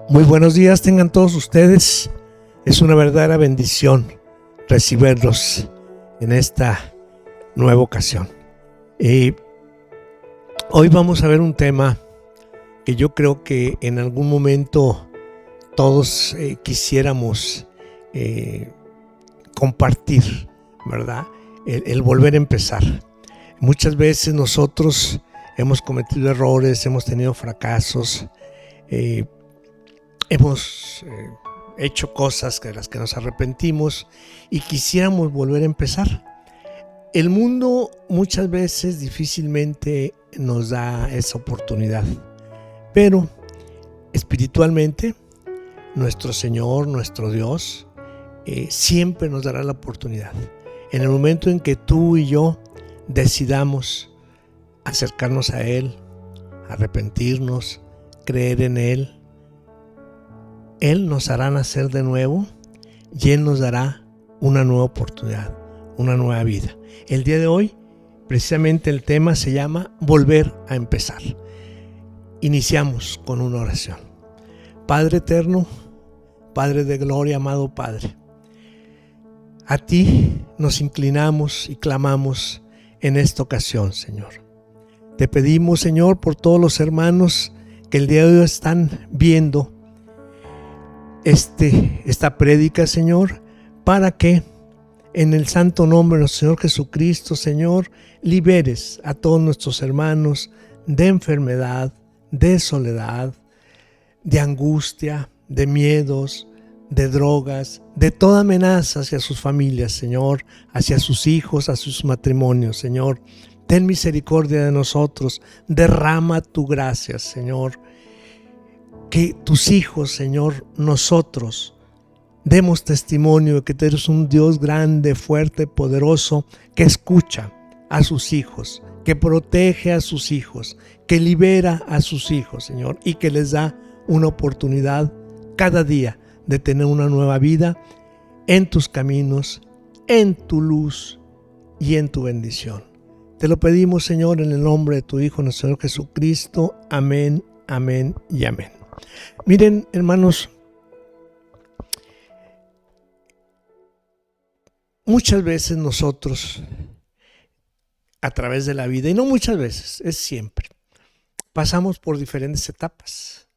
Muy buenos días tengan todos ustedes. Es una verdadera bendición recibirlos en esta nueva ocasión. Hoy vamos a ver un tema que yo creo que en algún momento todos quisiéramos compartir, ¿verdad? El volver a empezar. Muchas veces nosotros hemos cometido errores, hemos tenido fracasos, hemos hecho cosas de las que nos arrepentimos y quisiéramos volver a empezar. El mundo muchas veces difícilmente nos da esa oportunidad, pero espiritualmente nuestro Señor, nuestro Dios, siempre nos dará la oportunidad. En el momento en que tú y yo decidamos acercarnos a Él, arrepentirnos, creer en Él, Él nos hará nacer de nuevo y Él nos dará una nueva oportunidad, una nueva vida. El día de hoy, precisamente el tema se llama Volver a empezar. Iniciamos con una oración. Padre eterno, Padre de gloria, amado Padre, a ti nos inclinamos y clamamos en esta ocasión, Señor. Te pedimos, Señor, por todos los hermanos que el día de hoy están viendo esta prédica, Señor, para que en el santo nombre de nuestro Señor Jesucristo, Señor, liberes a todos nuestros hermanos de enfermedad, de soledad, de angustia, de miedos, de drogas, de toda amenaza hacia sus familias, Señor, hacia sus hijos, hacia sus matrimonios, Señor. Ten misericordia de nosotros, derrama tu gracia, Señor. Que tus hijos, Señor, nosotros demos testimonio de que tú eres un Dios grande, fuerte, poderoso, que escucha a sus hijos, que protege a sus hijos, que libera a sus hijos, Señor, y que les da una oportunidad cada día de tener una nueva vida en tus caminos, en tu luz y en tu bendición. Te lo pedimos, Señor, en el nombre de tu Hijo, nuestro Señor Jesucristo. Amén, amén y amén. Miren, hermanos, muchas veces nosotros, a través de la vida, y no muchas veces, es siempre, pasamos por diferentes etapas.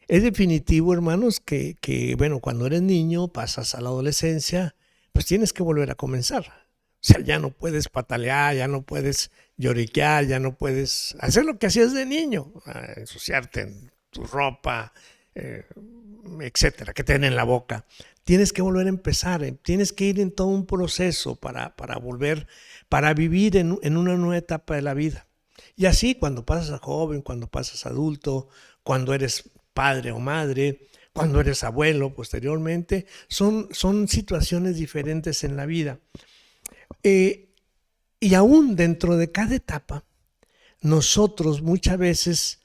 Es definitivo, hermanos, que bueno, cuando eres niño, pasas a la adolescencia, pues tienes que volver a comenzar. O sea, ya no puedes patalear, ya no puedes lloriquear, ya no puedes hacer lo que hacías de niño, ensuciarte en tu ropa, etcétera, que te den en la boca. Tienes que volver a empezar, tienes que ir en todo un proceso para volver, para vivir en una nueva etapa de la vida. Y así cuando pasas a joven, cuando pasas a adulto, cuando eres padre o madre, cuando eres abuelo posteriormente, son situaciones diferentes en la vida. Y aún dentro de cada etapa, nosotros muchas veces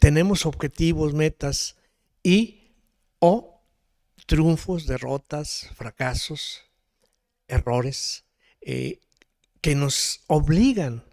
tenemos objetivos, metas o triunfos, derrotas, fracasos, errores que nos obligan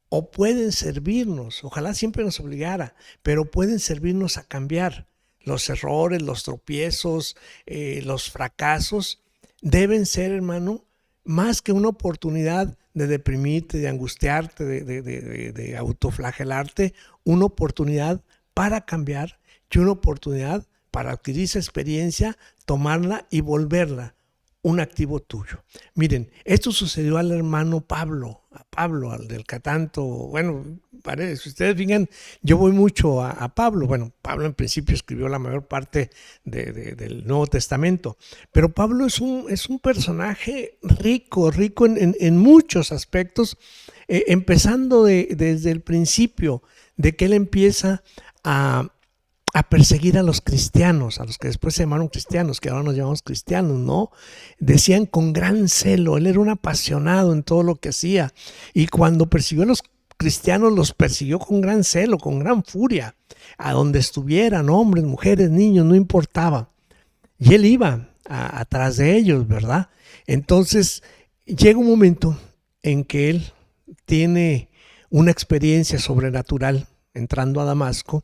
o pueden servirnos, ojalá siempre nos obligara, pero pueden servirnos a cambiar. Los errores, los tropiezos, los fracasos deben ser, hermano, más que una oportunidad de deprimirte, de angustiarte, de autoflagelarte, una oportunidad para cambiar y una oportunidad para adquirir esa experiencia, tomarla y volverla un activo tuyo. Miren, esto sucedió al hermano Pablo, al del que tanto, bueno, si ustedes fijan, yo voy mucho a Pablo. Bueno, Pablo en principio escribió la mayor parte del Nuevo Testamento, pero Pablo es un personaje rico en muchos aspectos, empezando desde el principio, de que él empieza a perseguir a los cristianos, a los que después se llamaron cristianos, que ahora nos llamamos cristianos, ¿no? Decían con gran celo, él era un apasionado en todo lo que hacía, y cuando persiguió a los cristianos, los persiguió con gran celo, con gran furia, a donde estuvieran, hombres, mujeres, niños, no importaba, y él iba atrás de ellos, ¿verdad? Entonces llega un momento en que él tiene una experiencia sobrenatural entrando a Damasco,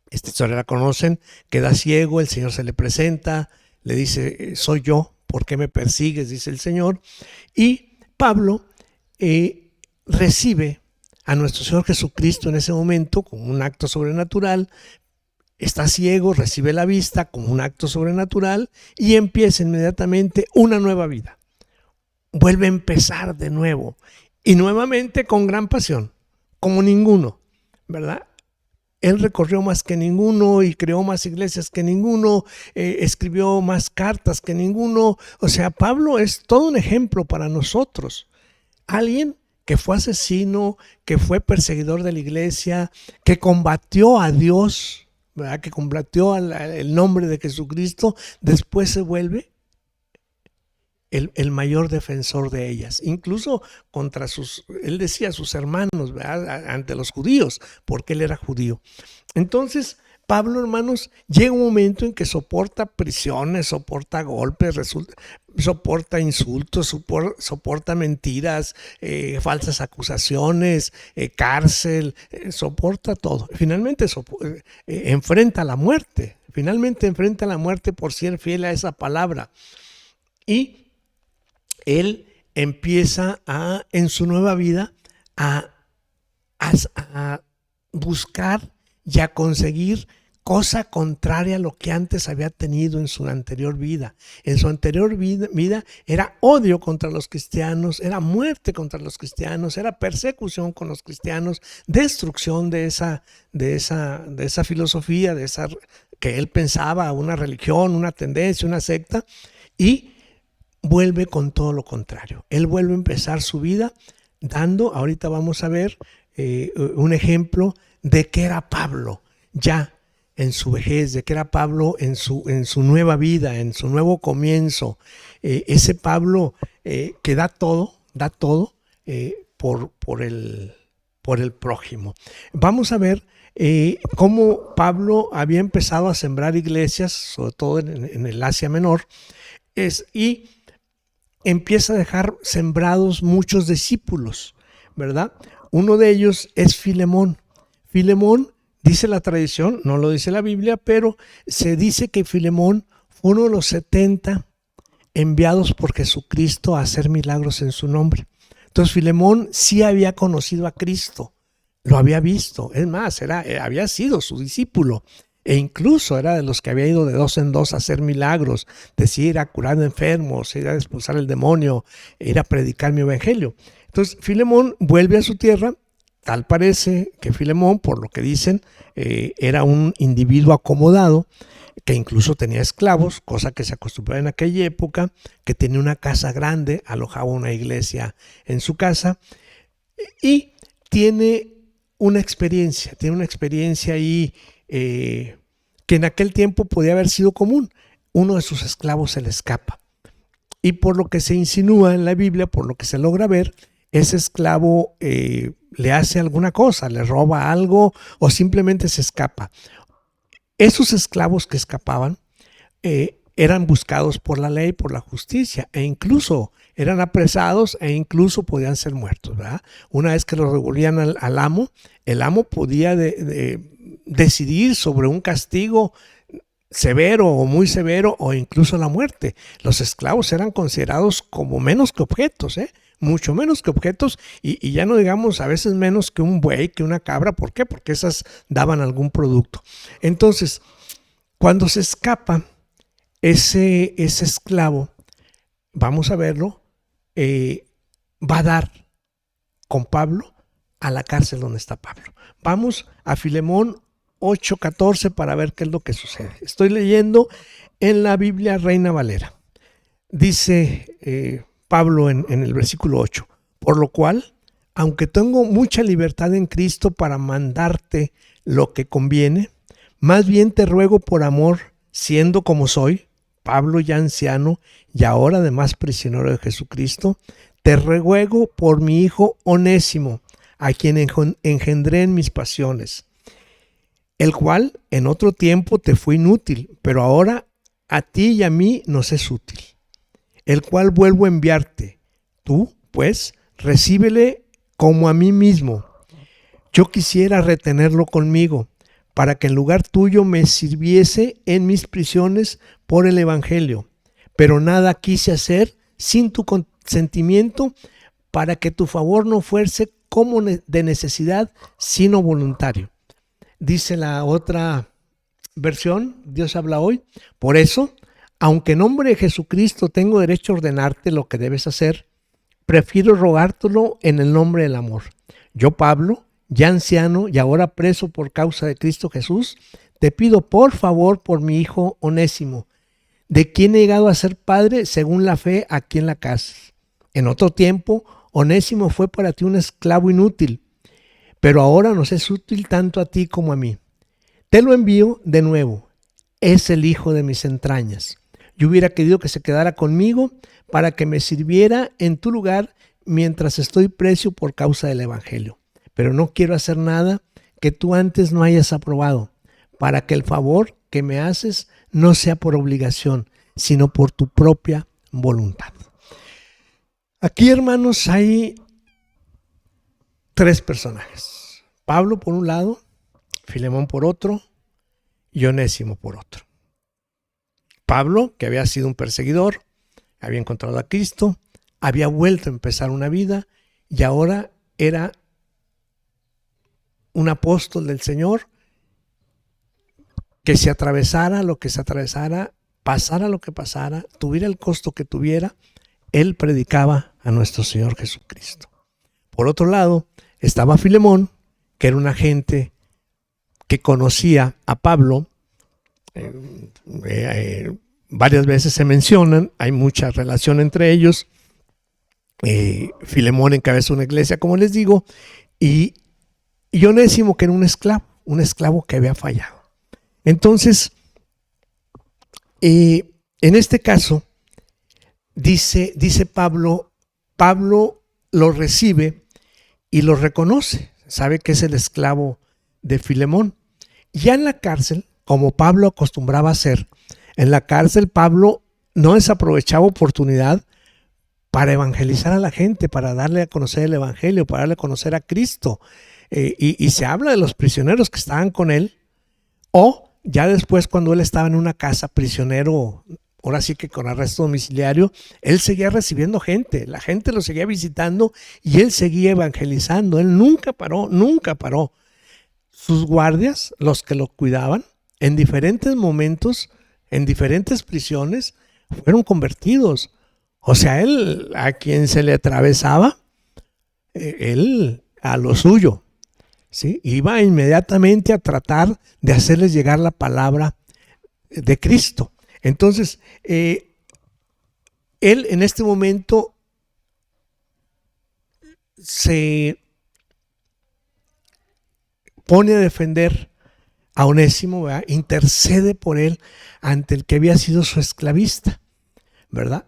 Esta historia la conocen, queda ciego, el Señor se le presenta, le dice, soy yo, ¿por qué me persigues?, dice el Señor. Y Pablo recibe a nuestro Señor Jesucristo en ese momento como un acto sobrenatural. Está ciego, recibe la vista como un acto sobrenatural y empieza inmediatamente una nueva vida. Vuelve a empezar de nuevo y nuevamente con gran pasión, como ninguno, ¿verdad? Él recorrió más que ninguno y creó más iglesias que ninguno, escribió más cartas que ninguno. O sea, Pablo es todo un ejemplo para nosotros. Alguien que fue asesino, que fue perseguidor de la iglesia, que combatió a Dios, ¿verdad? Que combatió el nombre de Jesucristo, después se vuelve el mayor defensor de ellas, incluso contra él decía sus hermanos, ¿verdad?, ante los judíos, porque él era judío. Entonces, Pablo, hermanos, llega un momento en que soporta prisiones, soporta golpes, soporta insultos, soporta mentiras, falsas acusaciones, cárcel, soporta todo. Finalmente enfrenta la muerte, por ser fiel a esa palabra. Y él empieza en su nueva vida a buscar y a conseguir cosa contraria a lo que antes había tenido en su anterior vida. En su anterior vida era odio contra los cristianos, era muerte contra los cristianos, era persecución con los cristianos, destrucción de esa filosofía, de esa que él pensaba, una religión, una tendencia, una secta, y vuelve con todo lo contrario. Él vuelve a empezar su vida ahorita vamos a ver un ejemplo de qué era Pablo ya en su vejez, de qué era Pablo en su nueva vida, en su nuevo comienzo. Ese Pablo que da todo por el prójimo. Vamos a ver cómo Pablo había empezado a sembrar iglesias, sobre todo en el Asia Menor, y empieza a dejar sembrados muchos discípulos, ¿verdad? Uno de ellos es Filemón. Filemón, dice la tradición, no lo dice la Biblia, pero se dice que Filemón fue uno de los 70 enviados por Jesucristo a hacer milagros en su nombre. Entonces Filemón sí había conocido a Cristo, lo había visto, es más, había sido su discípulo. E incluso era de los que había ido de 2 en 2 a hacer milagros, decir, a curar enfermos, ir a expulsar el demonio, ir a predicar mi evangelio. Entonces Filemón vuelve a su tierra. Tal parece que Filemón, por lo que dicen, era un individuo acomodado, que incluso tenía esclavos, cosa que se acostumbraba en aquella época, que tenía una casa grande, alojaba una iglesia en su casa, y tiene una experiencia ahí que en aquel tiempo podía haber sido común. Uno de sus esclavos se le escapa. Y por lo que se insinúa en la Biblia, por lo que se logra ver, ese esclavo le hace alguna cosa, le roba algo o simplemente se escapa. Esos esclavos que escapaban eran buscados por la ley, por la justicia, e incluso eran apresados e incluso podían ser muertos, ¿verdad? Una vez que los devolvían al amo, el amo podía decidir sobre un castigo severo o muy severo o incluso la muerte. Los esclavos eran considerados como menos que objetos, mucho menos que objetos, y ya no digamos a veces menos que un buey, que una cabra. ¿Por qué? Porque esas daban algún producto. Entonces, cuando se escapa ese esclavo, vamos a verlo, va a dar con Pablo a la cárcel donde está Pablo. Vamos a Filemón 8:14 para ver qué es lo que sucede. Estoy leyendo en la Biblia Reina Valera. Dice Pablo en el versículo 8, por lo cual, aunque tengo mucha libertad en Cristo para mandarte lo que conviene, más bien te ruego por amor, siendo como soy, Pablo ya anciano y ahora además prisionero de Jesucristo, te ruego por mi hijo Onésimo, a quien engendré en mis pasiones, el cual en otro tiempo te fue inútil, pero ahora a ti y a mí nos es útil, el cual vuelvo a enviarte. Tú, pues, recíbele como a mí mismo. Yo quisiera retenerlo conmigo, para que en lugar tuyo me sirviese en mis prisiones por el evangelio. Pero nada quise hacer sin tu consentimiento, para que tu favor no fuese como de necesidad, sino voluntario. Dice la otra versión, Dios habla hoy. Por eso, aunque en nombre de Jesucristo tengo derecho a ordenarte lo que debes hacer, prefiero rogártelo en el nombre del amor. Yo, Pablo, ya anciano y ahora preso por causa de Cristo Jesús, te pido por favor por mi hijo Onésimo, de quien he llegado a ser padre según la fe aquí en la casa. En otro tiempo, Onésimo fue para ti un esclavo inútil, pero ahora nos es útil tanto a ti como a mí. Te lo envío de nuevo. Es el hijo de mis entrañas. Yo hubiera querido que se quedara conmigo para que me sirviera en tu lugar mientras estoy preso por causa del evangelio. Pero no quiero hacer nada que tú antes no hayas aprobado, para que el favor que me haces no sea por obligación, sino por tu propia voluntad. Aquí, hermanos, hay tres personajes. Pablo por un lado, Filemón por otro y Onésimo por otro. Pablo, que había sido un perseguidor, había encontrado a Cristo, había vuelto a empezar una vida y ahora era un apóstol del Señor, que se atravesara lo que se atravesara, pasara lo que pasara, tuviera el costo que tuviera, él predicaba a nuestro Señor Jesucristo. Por otro lado, estaba Filemón, que era un agente que conocía a Pablo. Varias veces se mencionan, hay mucha relación entre ellos. Filemón encabezó una iglesia, como les digo, y Onésimo, que era un esclavo que había fallado. Entonces, en este caso, dice Pablo lo recibe y lo reconoce, sabe que es el esclavo de Filemón. Ya en la cárcel, como Pablo acostumbraba a hacer, en la cárcel Pablo no desaprovechaba oportunidad para evangelizar a la gente, para darle a conocer el evangelio, para darle a conocer a Cristo. Y se habla de los prisioneros que estaban con él, o ya después cuando él estaba en una casa prisionero, ahora sí que con arresto domiciliario, él seguía recibiendo gente, la gente lo seguía visitando y él seguía evangelizando. Él nunca paró. Sus guardias, los que lo cuidaban, en diferentes momentos, en diferentes prisiones, fueron convertidos. O sea, él, a quien se le atravesaba, él a lo suyo, ¿sí? Iba inmediatamente a tratar de hacerles llegar la palabra de Cristo. Entonces, él en este momento se pone a defender a Onésimo, ¿verdad? Intercede por él ante el que había sido su esclavista, ¿verdad?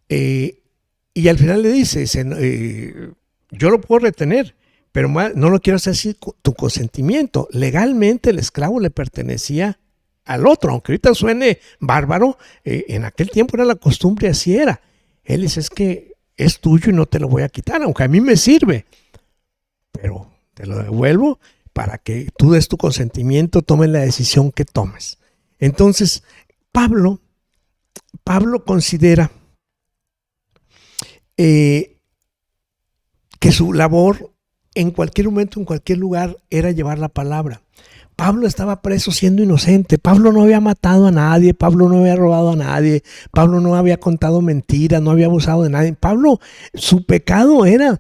Y al final le dice, yo lo puedo retener, pero no lo quiero hacer sin tu consentimiento. Legalmente el esclavo le pertenecía al otro, aunque ahorita suene bárbaro, en aquel tiempo era la costumbre, así era. Él dice, es que es tuyo y no te lo voy a quitar, aunque a mí me sirve, pero te lo devuelvo para que tú des tu consentimiento, tomes la decisión que tomes. Entonces, Pablo considera que su labor en cualquier momento, en cualquier lugar, era llevar la palabra. Pablo estaba preso siendo inocente. Pablo no había matado a nadie, Pablo no había robado a nadie, Pablo no había contado mentiras, no había abusado de nadie. Pablo, su pecado era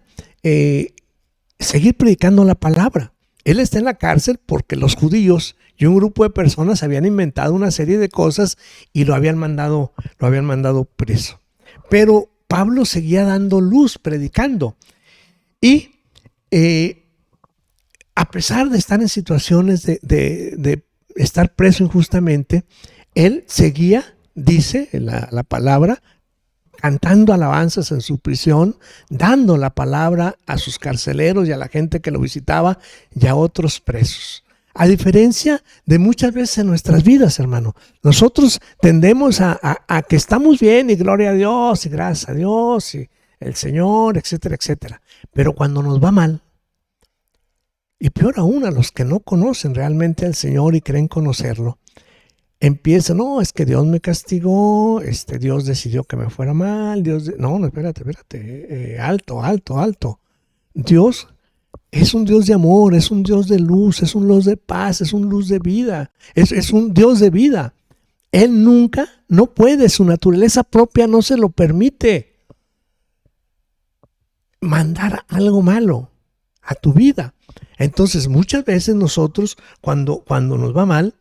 seguir predicando la palabra. Él está en la cárcel porque los judíos y un grupo de personas habían inventado una serie de cosas y lo habían mandado preso. Pero Pablo seguía dando luz, predicando. Y a pesar de estar en situaciones de estar preso injustamente, él seguía, dice la palabra, cantando alabanzas en su prisión, dando la palabra a sus carceleros y a la gente que lo visitaba y a otros presos. A diferencia de muchas veces en nuestras vidas, hermano, nosotros tendemos a que estamos bien y gloria a Dios y gracias a Dios y el Señor, etcétera, etcétera. Pero cuando nos va mal, y peor aún a los que no conocen realmente al Señor y creen conocerlo, empiezan, no, es que Dios me castigó, Dios decidió que me fuera mal, no, espérate, alto. Dios es un Dios de amor, es un Dios de luz, es un Dios de paz, es un luz de vida, es un Dios de vida. Él nunca, no puede, su naturaleza propia no se lo permite mandar algo malo a tu vida. Entonces, muchas veces nosotros, cuando nos va mal,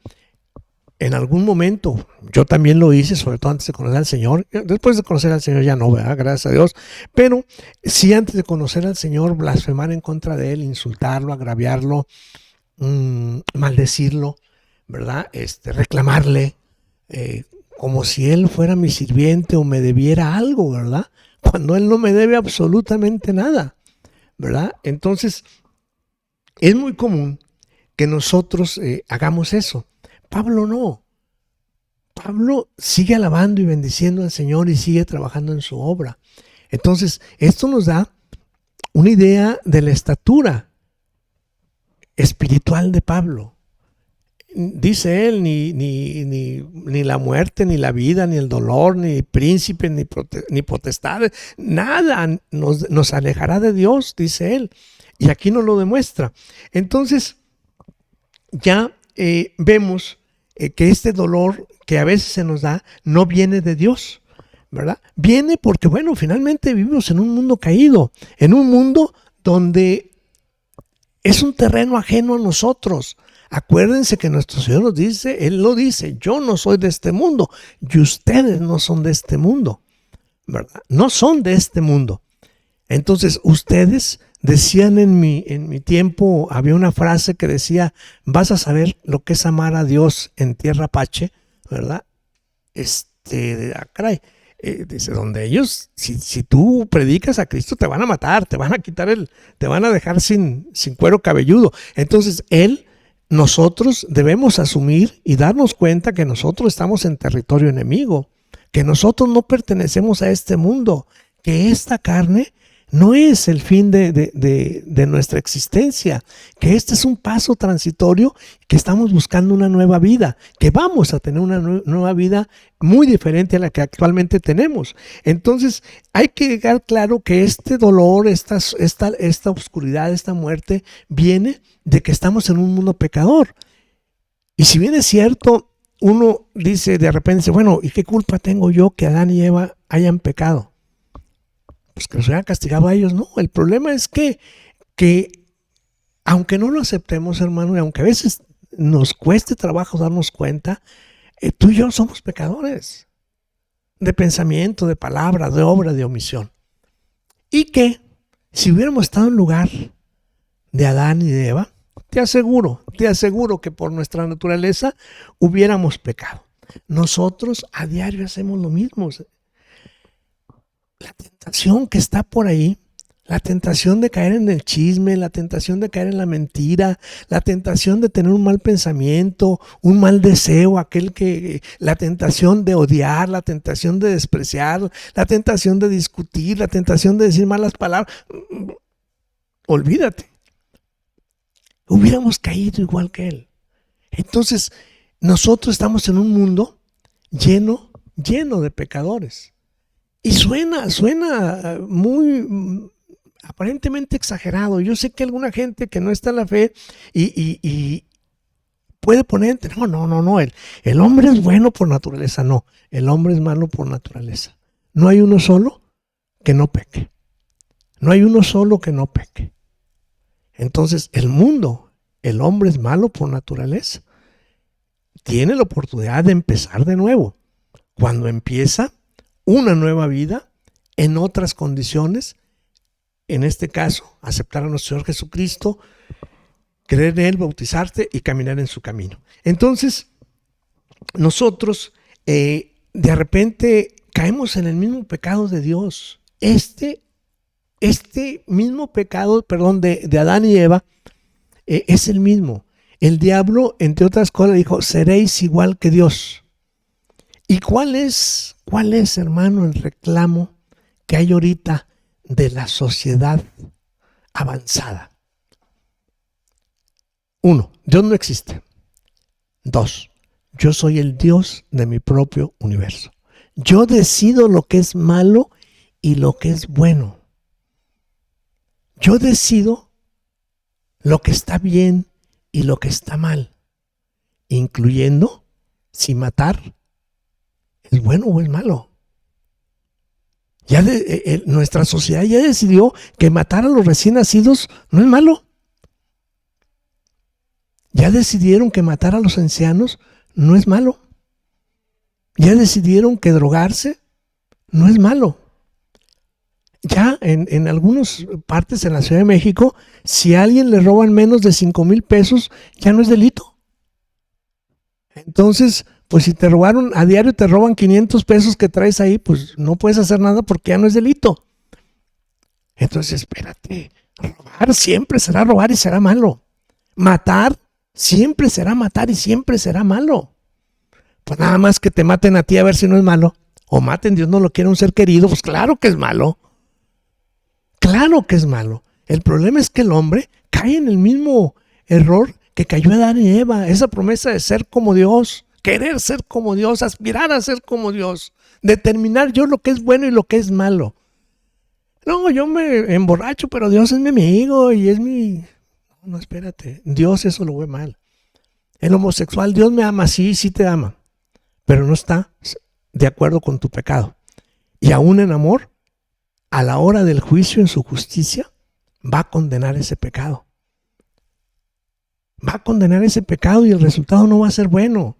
en algún momento, yo también lo hice, sobre todo antes de conocer al Señor. Después de conocer al Señor ya no, ¿verdad? Gracias a Dios. Pero sí, antes de conocer al Señor, blasfemar en contra de Él, insultarlo, agraviarlo, maldecirlo, ¿verdad? Reclamarle, como si Él fuera mi sirviente o me debiera algo, ¿verdad? Cuando Él no me debe absolutamente nada, ¿verdad? Entonces, es muy común que nosotros hagamos eso. Pablo no. Pablo sigue alabando y bendiciendo al Señor y sigue trabajando en su obra. Entonces, esto nos da una idea de la estatura espiritual de Pablo. Dice él, ni la muerte, ni la vida, ni el dolor, ni príncipes, ni potestades, nada nos alejará de Dios, dice él. Y aquí nos lo demuestra. Entonces, ya vemos que este dolor que a veces se nos da no viene de Dios, ¿verdad? Viene porque, bueno, finalmente vivimos en un mundo caído, en un mundo donde es un terreno ajeno a nosotros. Acuérdense que nuestro Señor nos dice, Él lo dice, yo no soy de este mundo y ustedes no son de este mundo, ¿verdad? No son de este mundo. Entonces, ustedes decían en mi tiempo, había una frase que decía, vas a saber lo que es amar a Dios en tierra apache, ¿verdad? Caray, dice, donde ellos, si tú predicas a Cristo, te van a matar, te van a quitar te van a dejar sin cuero cabelludo. Entonces, nosotros debemos asumir y darnos cuenta que nosotros estamos en territorio enemigo, que nosotros no pertenecemos a este mundo, que esta carne no es el fin de nuestra existencia, que este es un paso transitorio, que estamos buscando una nueva vida, que vamos a tener una nueva vida muy diferente a la que actualmente tenemos. Entonces hay que dejar claro que este dolor, esta oscuridad, esta muerte, viene de que estamos en un mundo pecador. Y si bien es cierto, uno dice de repente, bueno, ¿y qué culpa tengo yo que Adán y Eva hayan pecado? Pues que los hayan castigado a ellos. No, el problema es que aunque no lo aceptemos, hermano, y aunque a veces nos cueste trabajo darnos cuenta, tú y yo somos pecadores de pensamiento, de palabra, de obra, de omisión. Y que si hubiéramos estado en lugar de Adán y de Eva, te aseguro que por nuestra naturaleza hubiéramos pecado. Nosotros a diario hacemos lo mismo. La tentación que está por ahí, la tentación de caer en el chisme, la tentación de caer en la mentira, la tentación de tener un mal pensamiento, un mal deseo, la tentación de odiar, la tentación de despreciar, la tentación de discutir, la tentación de decir malas palabras. Olvídate. Hubiéramos caído igual que él. Entonces, nosotros estamos en un mundo lleno de pecadores. Y suena muy aparentemente exagerado. Yo sé que alguna gente que no está en la fe y puede poner, no, el hombre es bueno por naturaleza. No, el hombre es malo por naturaleza. No hay uno solo que no peque. No hay uno solo que no peque. Entonces, el hombre es malo por naturaleza. Tiene la oportunidad de empezar de nuevo. Cuando empieza una nueva vida en otras condiciones, en este caso, aceptar a nuestro Señor Jesucristo, creer en Él, bautizarte y caminar en su camino. Entonces, nosotros de repente caemos en el mismo pecado de Dios. Este mismo pecado, de Adán y Eva, es el mismo. El diablo, entre otras cosas, dijo, seréis igual que Dios. ¿Y cuál es, hermano, el reclamo que hay ahorita de la sociedad avanzada? 1, Dios no existe. 2, yo soy el Dios de mi propio universo. Yo decido lo que es malo y lo que es bueno. Yo decido lo que está bien y lo que está mal, incluyendo si matar es bueno o es malo. Nuestra sociedad ya decidió que matar a los recién nacidos no es malo. Ya decidieron que matar a los ancianos no es malo. Ya decidieron que drogarse no es malo. Ya en algunas partes en la Ciudad de México, si a alguien le roban menos de 5,000 pesos, ya no es delito. Entonces, pues si te robaron, a diario te roban 500 pesos que traes ahí, pues no puedes hacer nada porque ya no es delito. Entonces, espérate, robar siempre será robar y será malo. Matar siempre será matar y siempre será malo. Pues nada más que te maten a ti a ver si no es malo. O maten, Dios no lo quiere, un ser querido, pues claro que es malo. Claro que es malo. El problema es que el hombre cae en el mismo error que cayó Adán y Eva. Esa promesa de ser como Dios, querer ser como Dios, aspirar a ser como Dios, determinar yo lo que es bueno y lo que es malo. No, yo me emborracho, pero Dios es mi amigo y es mi... No, espérate, Dios eso lo ve mal. El homosexual, Dios me ama, sí, sí te ama, pero no está de acuerdo con tu pecado. Y aún en amor, a la hora del juicio en su justicia, va a condenar ese pecado. Va a condenar ese pecado y el resultado no va a ser bueno.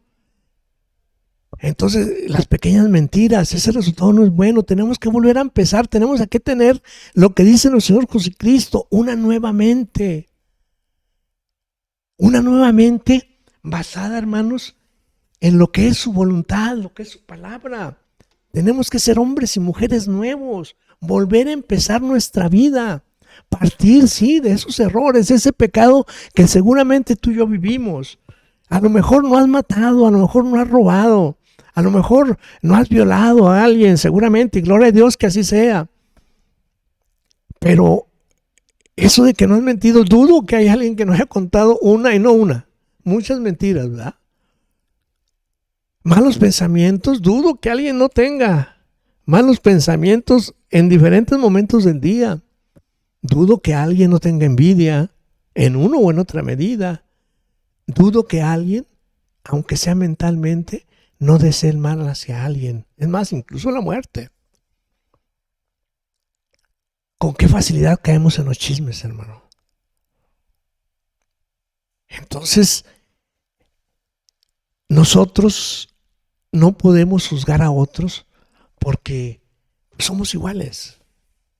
Entonces, las pequeñas mentiras, ese resultado no es bueno. Tenemos que volver a empezar. Tenemos que tener lo que dice nuestro Señor Jesucristo, una nueva mente. Una nueva mente basada, hermanos, en lo que es su voluntad, lo que es su palabra. Tenemos que ser hombres y mujeres nuevos, volver a empezar nuestra vida, partir, sí, de esos errores, ese pecado que seguramente tú y yo vivimos. A lo mejor no has matado, a lo mejor no has robado, a lo mejor no has violado a alguien, seguramente, y gloria a Dios que así sea. Pero eso de que no has mentido, dudo que haya alguien que no haya contado una y no una, muchas mentiras, ¿verdad? Malos pensamientos, dudo que alguien no tenga malos pensamientos en diferentes momentos del día. Dudo que alguien no tenga envidia en uno o en otra medida. Dudo que alguien, aunque sea mentalmente, no desee el mal hacia alguien. Es más, incluso la muerte. ¿Con qué facilidad caemos en los chismes, hermano? Entonces, nosotros no podemos juzgar a otros porque somos iguales.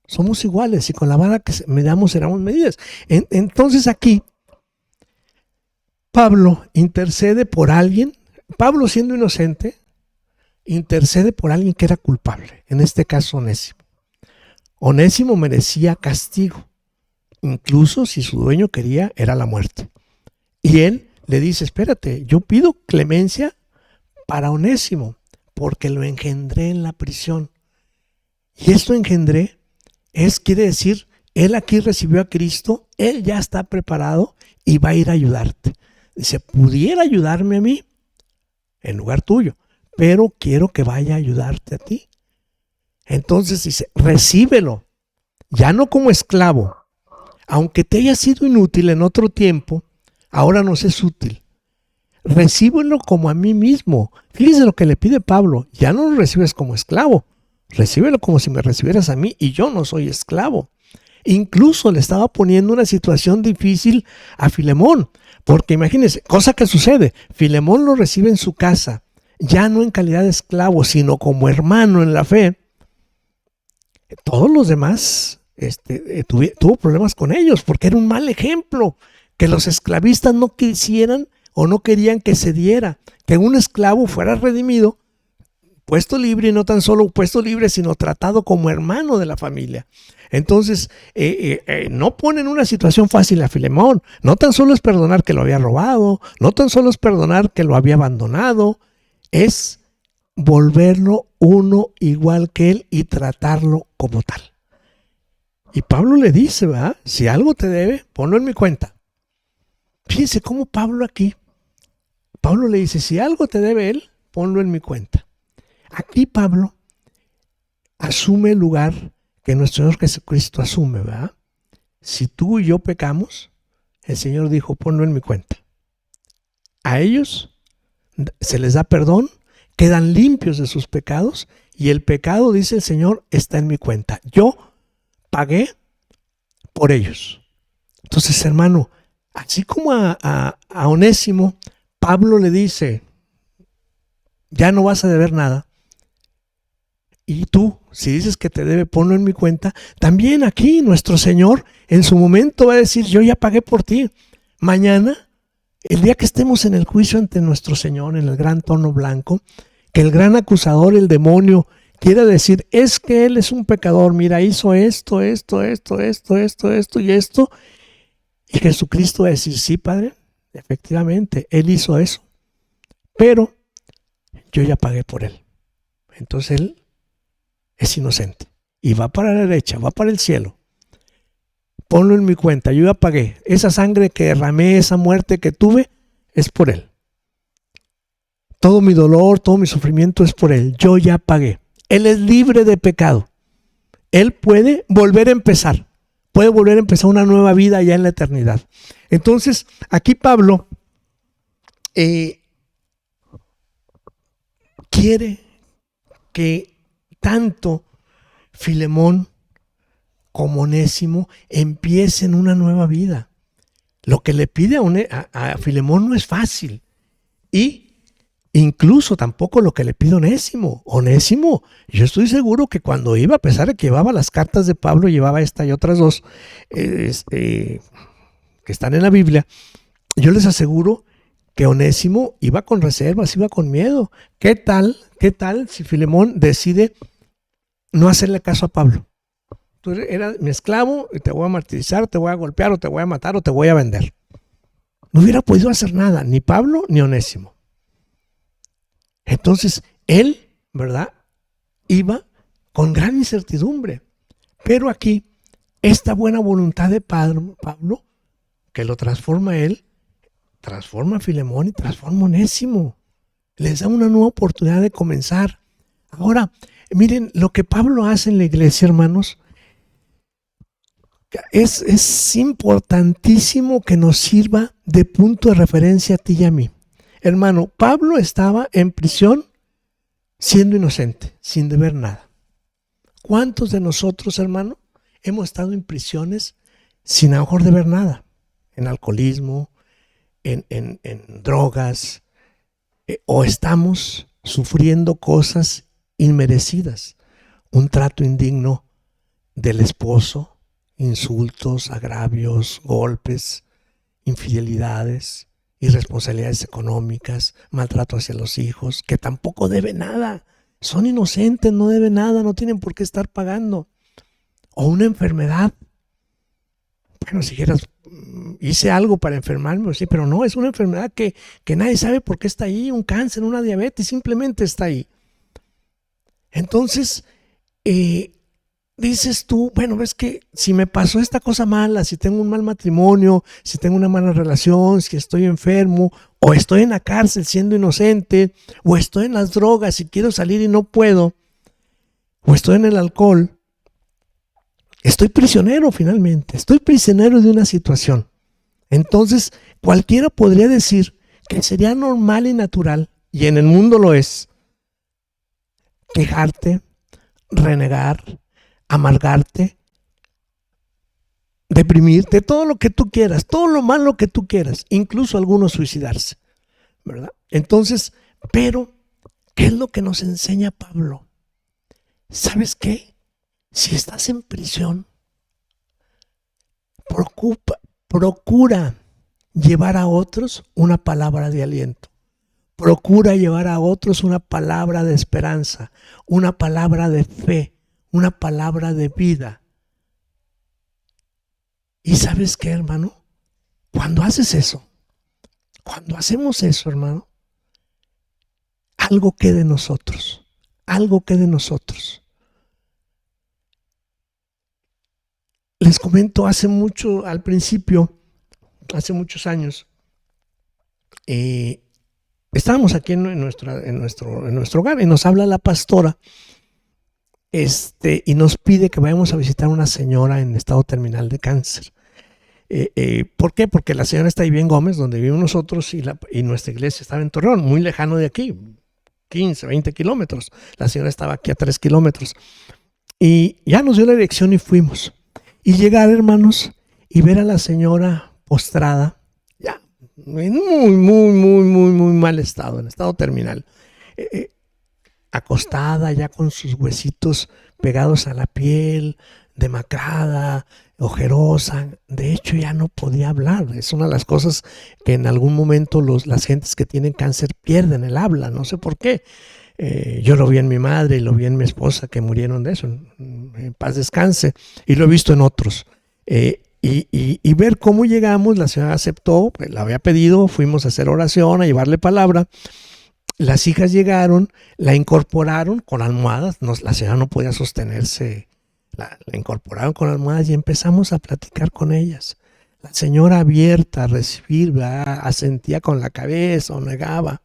Somos iguales y con la vara que medamos seremos medidas. Entonces aquí, Pablo intercede por alguien. Pablo, siendo inocente, intercede por alguien que era culpable. En este caso, Onésimo. Onésimo merecía castigo. Incluso si su dueño quería, era la muerte. Y él le dice, espérate, yo pido clemencia para Onésimo, porque lo engendré en la prisión. Y esto engendré quiere decir, él aquí recibió a Cristo, él ya está preparado y va a ir a ayudarte. Dice, pudiera ayudarme a mí en lugar tuyo, pero quiero que vaya a ayudarte a ti. Entonces dice, recíbelo, ya no como esclavo, aunque te haya sido inútil en otro tiempo, ahora nos es útil. Recíbelo como a mí mismo. Fíjese lo que le pide Pablo, ya no lo recibes como esclavo, recíbelo como si me recibieras a mí y yo no soy esclavo. Incluso le estaba poniendo una situación difícil a Filemón, porque imagínense, cosa que sucede, Filemón lo recibe en su casa, ya no en calidad de esclavo, sino como hermano en la fe. Todos los demás tuvo problemas con ellos, porque era un mal ejemplo, que los esclavistas no quisieran o no querían que se diera, que un esclavo fuera redimido, puesto libre, y no tan solo puesto libre, sino tratado como hermano de la familia. Entonces, no ponen una situación fácil a Filemón. No tan solo es perdonar que lo había robado, no tan solo es perdonar que lo había abandonado, es volverlo uno igual que él y tratarlo como tal. Y Pablo le dice, ¿verdad? Si algo te debe, ponlo en mi cuenta. Fíjense cómo Pablo aquí, Pablo le dice, si algo te debe él, ponlo en mi cuenta. Aquí Pablo asume el lugar que nuestro Señor Jesucristo asume, ¿verdad? Si tú y yo pecamos, el Señor dijo, ponlo en mi cuenta. A ellos se les da perdón, quedan limpios de sus pecados y el pecado, dice el Señor, está en mi cuenta. Yo pagué por ellos. Entonces, hermano, así como a Onésimo, Pablo le dice, ya no vas a deber nada. Y tú, si dices que te debe, ponlo en mi cuenta. También aquí nuestro Señor en su momento va a decir, yo ya pagué por ti. Mañana, el día que estemos en el juicio ante nuestro Señor, en el gran trono blanco, que el gran acusador, el demonio, quiera decir, es que él es un pecador, mira, hizo esto y esto. Y Jesucristo va a decir, sí, Padre, efectivamente, él hizo eso. Pero yo ya pagué por él. Entonces él es inocente y va para la derecha, va para el cielo. Ponlo en mi cuenta, yo ya pagué. Esa sangre que derramé, esa muerte que tuve, es por él. Todo mi dolor, todo mi sufrimiento es por él. Yo ya pagué. Él es libre de pecado. Él puede volver a empezar. Puede volver a empezar una nueva vida allá en la eternidad. Entonces, aquí Pablo quiere que tanto Filemón como Onésimo empiecen una nueva vida. Lo que le pide a Filemón no es fácil. Y incluso tampoco lo que le pide Onésimo. Onésimo, yo estoy seguro que cuando iba, a pesar de que llevaba las cartas de Pablo, llevaba esta y otras dos que están en la Biblia, yo les aseguro que Onésimo iba con reservas, iba con miedo. ¿Qué tal si Filemón decide no hacerle caso a Pablo? Tú eras mi esclavo y te voy a martirizar, te voy a golpear, o te voy a matar, o te voy a vender. No hubiera podido hacer nada, ni Pablo ni Onésimo. Entonces, él, ¿verdad?, iba con gran incertidumbre. Pero aquí, esta buena voluntad de Pablo, que lo transforma a él, transforma a Filemón y transforma a Onésimo. Les da una nueva oportunidad de comenzar. Ahora, miren, lo que Pablo hace en la iglesia, hermanos, es importantísimo que nos sirva de punto de referencia a ti y a mí. Hermano, Pablo estaba en prisión siendo inocente, sin deber nada. ¿Cuántos de nosotros, hermano, hemos estado en prisiones sin a lo mejor deber nada? En alcoholismo, en drogas, o estamos sufriendo cosas inmerecidas, un trato indigno del esposo, insultos, agravios, golpes, infidelidades, irresponsabilidades económicas, maltrato hacia los hijos, que tampoco deben nada, son inocentes, no deben nada, no tienen por qué estar pagando. O una enfermedad. Bueno, si dijeras, hice algo para enfermarme, sí, pero no, es una enfermedad que nadie sabe por qué está ahí, un cáncer, una diabetes, simplemente está ahí. Entonces, dices tú, bueno, ves que si me pasó esta cosa mala, si tengo un mal matrimonio, si tengo una mala relación, si estoy enfermo, o estoy en la cárcel siendo inocente, o estoy en las drogas y quiero salir y no puedo, o estoy en el alcohol, estoy prisionero finalmente, estoy prisionero de una situación. Entonces, cualquiera podría decir que sería normal y natural, y en el mundo lo es, quejarte, renegar, amargarte, deprimirte, todo lo que tú quieras, todo lo malo que tú quieras, incluso algunos suicidarse, ¿verdad? Entonces, pero, ¿qué es lo que nos enseña Pablo? ¿Sabes qué? Si estás en prisión, procura llevar a otros una palabra de aliento. Procura llevar a otros una palabra de esperanza, una palabra de fe, una palabra de vida. ¿Y sabes qué, hermano? Cuando haces eso, cuando hacemos eso, hermano, algo queda en nosotros, algo queda en nosotros. Les comento, al principio, hace muchos años, estábamos aquí en nuestro hogar y nos habla la pastora y nos pide que vayamos a visitar a una señora en estado terminal de cáncer. ¿Por qué? Porque la señora está ahí en Gómez, donde vivimos nosotros, y nuestra iglesia estaba en Torreón, muy lejano de aquí, 15, 20 kilómetros. La señora estaba aquí a 3 kilómetros. Y ya nos dio la dirección y fuimos. Y llegar, hermanos, y ver a la señora postrada, ya en muy mal estado, en estado terminal. Acostada ya con sus huesitos pegados a la piel, demacrada, ojerosa. De hecho, ya no podía hablar. Es una de las cosas que en algún momento las gentes que tienen cáncer pierden el habla. No sé por qué. Yo lo vi en mi madre y lo vi en mi esposa, que murieron de eso. En paz descanse. Y lo he visto en otros. Y ver cómo llegamos, la señora aceptó, pues, la había pedido, fuimos a hacer oración, a llevarle palabra. Las hijas llegaron, la incorporaron con almohadas. La señora no podía sostenerse. La incorporaron con almohadas y empezamos a platicar con ellas. La señora abierta a recibir, asentía con la cabeza o negaba.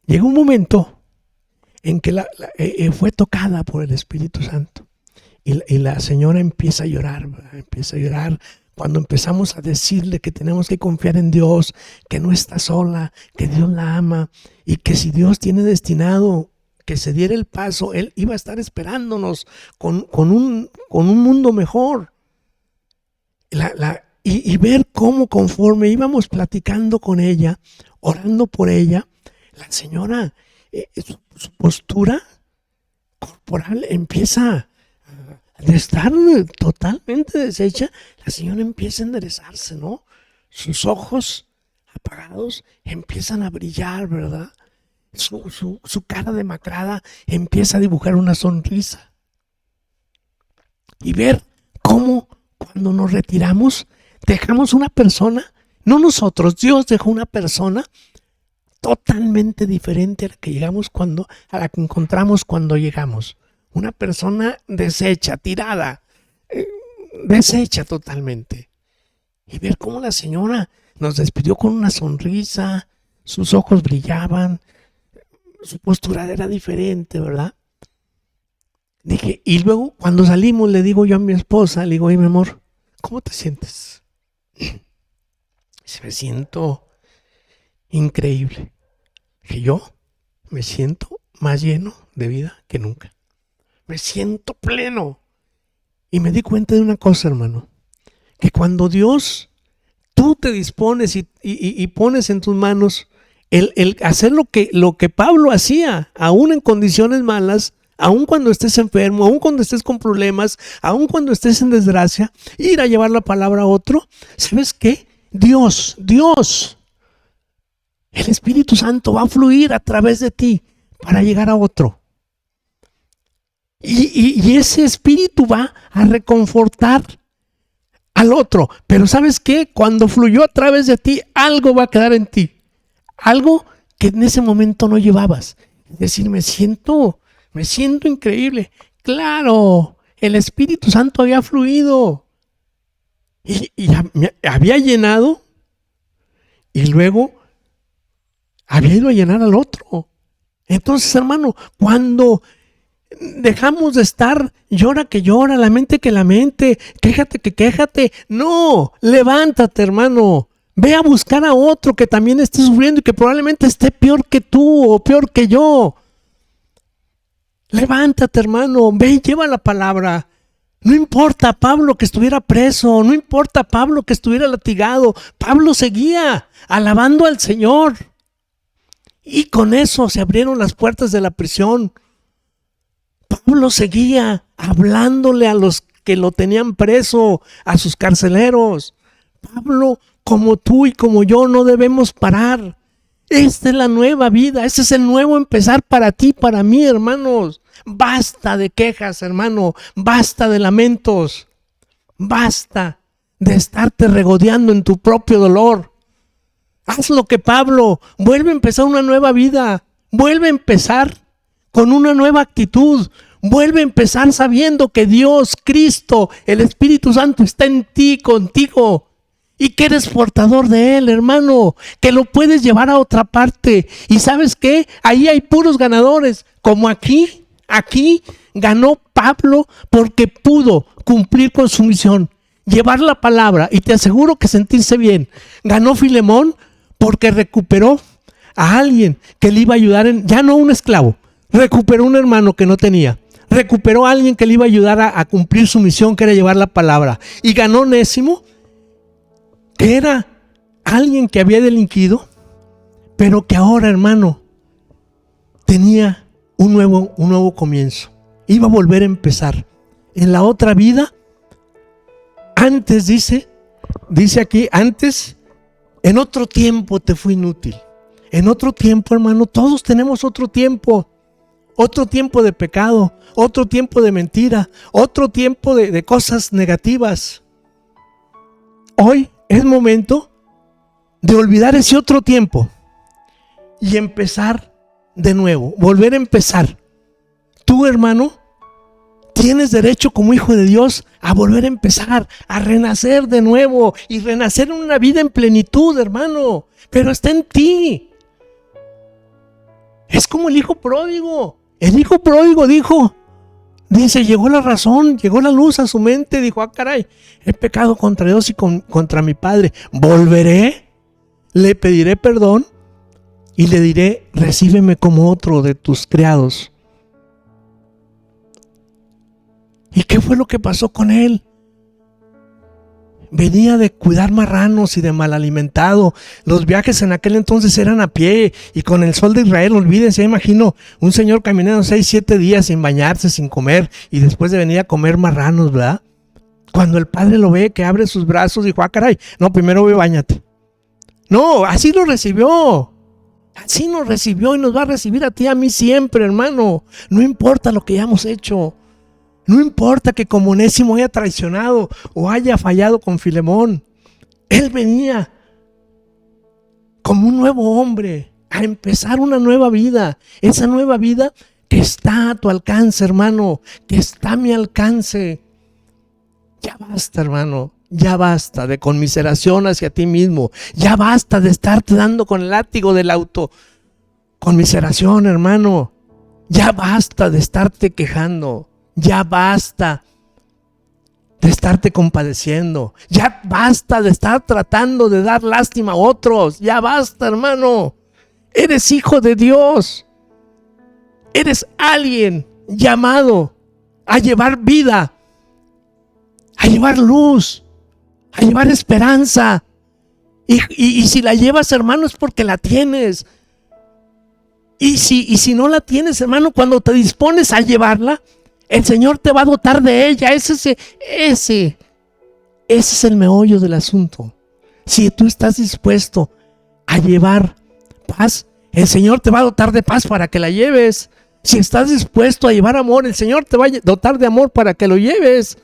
Llegó un momento en que fue tocada por el Espíritu Santo y la señora empieza a llorar, cuando empezamos a decirle que tenemos que confiar en Dios, que no está sola, que Dios la ama y que si Dios tiene destinado que se diera el paso, Él iba a estar esperándonos con un mundo mejor. Y ver cómo conforme íbamos platicando con ella, orando por ella, la señora, su postura corporal empieza de estar totalmente deshecha, la señora empieza a enderezarse, ¿no? Sus ojos apagados empiezan a brillar, ¿verdad? Su cara demacrada empieza a dibujar una sonrisa. Y ver cómo cuando nos retiramos dejamos una persona, no nosotros, Dios dejó una persona totalmente diferente a la que a la que encontramos cuando llegamos. Una persona deshecha, tirada, deshecha totalmente. Y ver cómo la señora nos despidió con una sonrisa, sus ojos brillaban, su postura era diferente, ¿verdad? Dije, y luego cuando salimos le digo yo a mi esposa, le digo, oye, mi amor, ¿cómo te sientes? Me siento increíble. Que yo me siento más lleno de vida que nunca. Me siento pleno. Y me di cuenta de una cosa, hermano, que cuando Dios, tú te dispones y pones en tus manos el hacer lo que Pablo hacía, aún en condiciones malas, aún cuando estés enfermo, aún cuando estés con problemas, aún cuando estés en desgracia, ir a llevar la palabra a otro. ¿Sabes qué? Dios, el Espíritu Santo va a fluir a través de ti para llegar a otro. Y ese Espíritu va a reconfortar al otro. Pero ¿sabes qué? Cuando fluyó a través de ti, algo va a quedar en ti. Algo que en ese momento no llevabas. Es decir, me siento increíble. Claro, el Espíritu Santo había fluido. Y me había llenado. Y luego había ido a llenar al otro. Entonces, hermano, cuando dejamos de estar llora que llora, lamente que lamente, quéjate que quéjate, no, levántate, hermano, ve a buscar a otro que también esté sufriendo y que probablemente esté peor que tú o peor que yo. Levántate, hermano, ve y lleva la palabra. No importa Pablo que estuviera preso, no importa Pablo que estuviera latigado, Pablo seguía alabando al Señor. Y con eso se abrieron las puertas de la prisión. Pablo seguía hablándole a los que lo tenían preso, a sus carceleros. Pablo, como tú y como yo, no debemos parar. Esta es la nueva vida, este es el nuevo empezar para ti, para mí, hermanos. Basta de quejas, hermano, basta de lamentos, basta de estarte regodeando en tu propio dolor. Haz lo que Pablo, vuelve a empezar una nueva vida, vuelve a empezar con una nueva actitud, vuelve a empezar sabiendo que Dios, Cristo, el Espíritu Santo está en ti, contigo. y que eres portador de él, hermano, que lo puedes llevar a otra parte. Y ¿sabes qué? Ahí hay puros ganadores, como aquí ganó Pablo porque pudo cumplir con su misión, llevar la palabra, y te aseguro que sentirse bien. Ganó Filemón porque recuperó a alguien que le iba a ayudar, ya no un esclavo, recuperó un hermano que no tenía. Recuperó a alguien que le iba a ayudar a cumplir su misión, que era llevar la palabra. Y ganó Onésimo, que era alguien que había delinquido, pero que ahora, hermano, tenía un nuevo comienzo. Iba a volver a empezar. En la otra vida, antes dice aquí, antes, en otro tiempo te fue inútil. En otro tiempo, hermano, todos tenemos otro tiempo. Otro tiempo de pecado, otro tiempo de mentira, otro tiempo de cosas negativas. Hoy es momento de olvidar ese otro tiempo y empezar de nuevo, volver a empezar. Tú, hermano, tienes derecho como hijo de Dios a volver a empezar, a renacer de nuevo y renacer en una vida en plenitud, hermano. Pero está en ti. Es como el hijo pródigo. El hijo pródigo dice, llegó la razón, llegó la luz a su mente, dijo, caray, he pecado contra Dios y contra mi padre. Volveré, le pediré perdón y le diré, recíbeme como otro de tus criados. ¿Y qué fue lo que pasó con él? Venía de cuidar marranos y de mal alimentado. Los viajes en aquel entonces eran a pie y con el sol de Israel, olvídense, imagino un señor caminando 6-7 días sin bañarse, sin comer, y después de venir a comer marranos, ¿verdad? Cuando el padre lo ve que abre sus brazos, dijo, caray, no, primero ve, báñate. No, así lo recibió. Así nos recibió y nos va a recibir a ti, a mí siempre, hermano. No importa lo que hayamos hecho. No importa que como Onésimo haya traicionado o haya fallado con Filemón. Él venía como un nuevo hombre a empezar una nueva vida. Esa nueva vida que está a tu alcance, hermano, que está a mi alcance. Ya basta, hermano. Ya basta de conmiseración hacia ti mismo. Ya basta de estarte dando con el látigo del conmiseración, hermano. Ya basta de estarte quejando. Ya basta de estarte compadeciendo. Ya basta de estar tratando de dar lástima a otros. Ya basta, hermano. Eres hijo de Dios. Eres alguien llamado a llevar vida, a llevar luz, a llevar esperanza. Y si la llevas, hermano, es porque la tienes. Y si no la tienes, hermano, cuando te dispones a llevarla, el Señor te va a dotar de ella. Ese es el meollo del asunto. Si tú estás dispuesto a llevar paz, el Señor te va a dotar de paz para que la lleves. Si estás dispuesto a llevar amor, el Señor te va a dotar de amor para que lo lleves.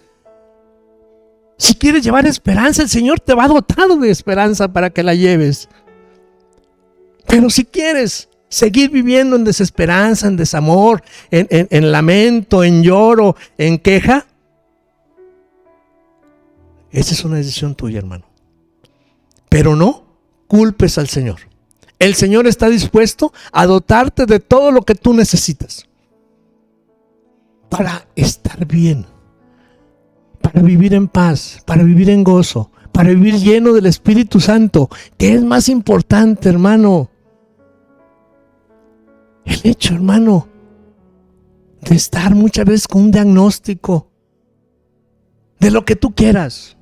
Si quieres llevar esperanza, el Señor te va a dotar de esperanza para que la lleves. Pero si quieres seguir viviendo en desesperanza, en desamor, en lamento, en lloro, en queja, esa es una decisión tuya, hermano. Pero no culpes al Señor. El Señor está dispuesto a dotarte de todo lo que tú necesitas para estar bien, para vivir en paz, para vivir en gozo, para vivir lleno del Espíritu Santo, que es más importante, hermano. El hecho, hermano, de estar muchas veces con un diagnóstico de lo que tú quieras,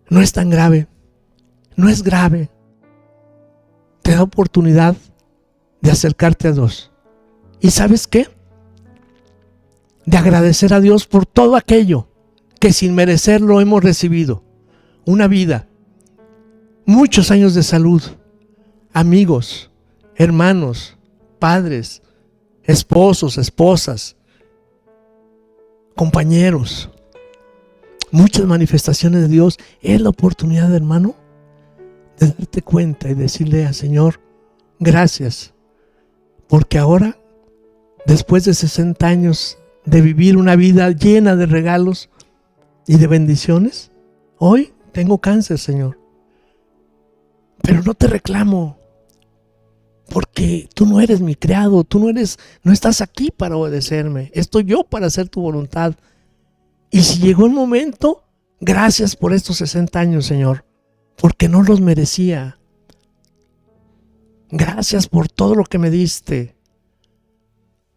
no es tan grave, no es grave. Te da oportunidad de acercarte a Dios. ¿Y sabes qué? De agradecer a Dios por todo aquello que sin merecerlo hemos recibido. Una vida, muchos años de salud, amigos, hermanos, padres, esposos, esposas, compañeros, muchas manifestaciones de Dios. Es la oportunidad, hermano, de darte cuenta y decirle al Señor, gracias, porque ahora, después de 60 años de vivir una vida llena de regalos, y de bendiciones. Hoy tengo cáncer, Señor, pero no te reclamo, porque tú no eres mi criado, tú no estás aquí para obedecerme, estoy yo para hacer tu voluntad. Y si llegó el momento, gracias por estos 60 años, Señor, porque no los merecía. Gracias por todo lo que me diste.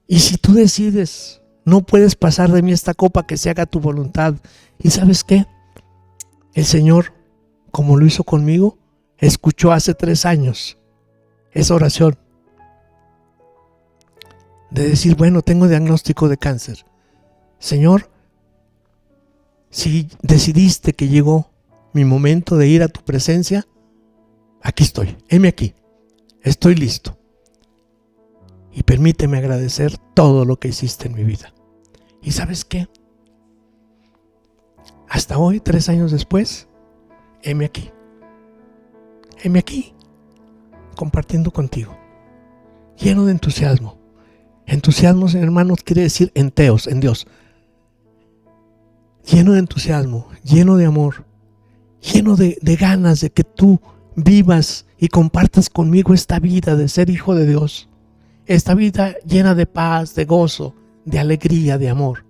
Y si tú decides, no puedes pasar de mí esta copa, que se haga tu voluntad. ¿Y sabes qué? El Señor, como lo hizo conmigo, escuchó hace 3 años esa oración de decir, bueno, tengo diagnóstico de cáncer. Señor, si decidiste que llegó mi momento de ir a tu presencia, aquí estoy, heme aquí, estoy listo. Y permíteme agradecer todo lo que hiciste en mi vida. ¿Y sabes qué? Hasta hoy, 3 años después, heme aquí, compartiendo contigo, lleno de entusiasmo. Entusiasmo, hermanos, quiere decir enteos, en Dios. Lleno de entusiasmo, lleno de amor, lleno de ganas de que tú vivas y compartas conmigo esta vida de ser hijo de Dios. Esta vida llena de paz, de gozo, de alegría, de amor.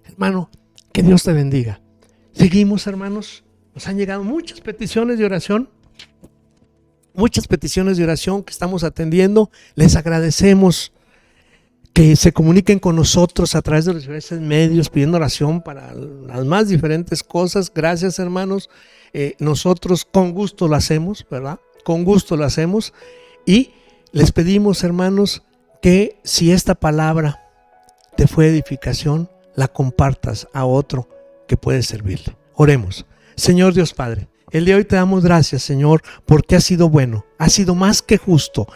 Hermano, que Dios te bendiga. Seguimos, hermanos. Nos han llegado muchas peticiones de oración. Muchas peticiones de oración que estamos atendiendo. Les agradecemos que se comuniquen con nosotros a través de los diversos medios pidiendo oración para las más diferentes cosas. Gracias, hermanos. Nosotros con gusto lo hacemos, ¿verdad? Con gusto lo hacemos. Y les pedimos, hermanos, que si esta palabra te fue edificación, la compartas a otro que puede servirle. Oremos. Señor Dios Padre, el día de hoy te damos gracias, Señor, porque has sido bueno, has sido más que justo,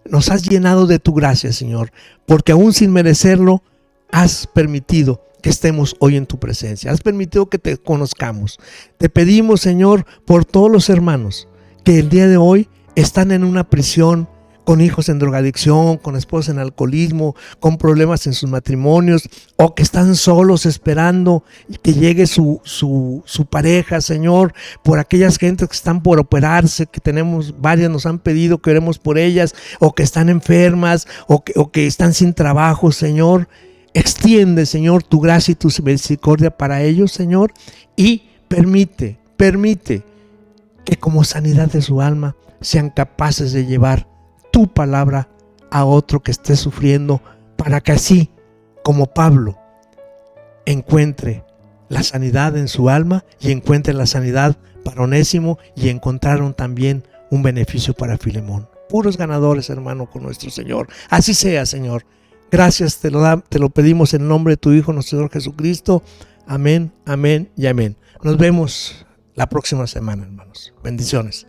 nos has llenado de tu gracia, Señor, porque aún sin merecerlo, has permitido que estemos hoy en tu presencia, has permitido que te conozcamos. Te pedimos, Señor, por todos los hermanos que el día de hoy están en una prisión, con hijos en drogadicción, con esposas en alcoholismo, con problemas en sus matrimonios, o que están solos esperando que llegue su pareja, Señor, por aquellas gentes que están por operarse, que tenemos varias, nos han pedido que oremos por ellas, o que están enfermas, o que están sin trabajo, Señor. Extiende, Señor, tu gracia y tu misericordia para ellos, Señor, y permite que como sanidad de su alma sean capaces de llevar tu palabra a otro que esté sufriendo, para que así como Pablo encuentre la sanidad en su alma y encuentre la sanidad para Onésimo, y encontraron también un beneficio para Filemón. Puros ganadores, hermano, con nuestro Señor. Así sea, Señor. Gracias te lo pedimos en el nombre de tu Hijo, nuestro Señor Jesucristo. Amén, amén y amén. Nos vemos la próxima semana, hermanos. Bendiciones.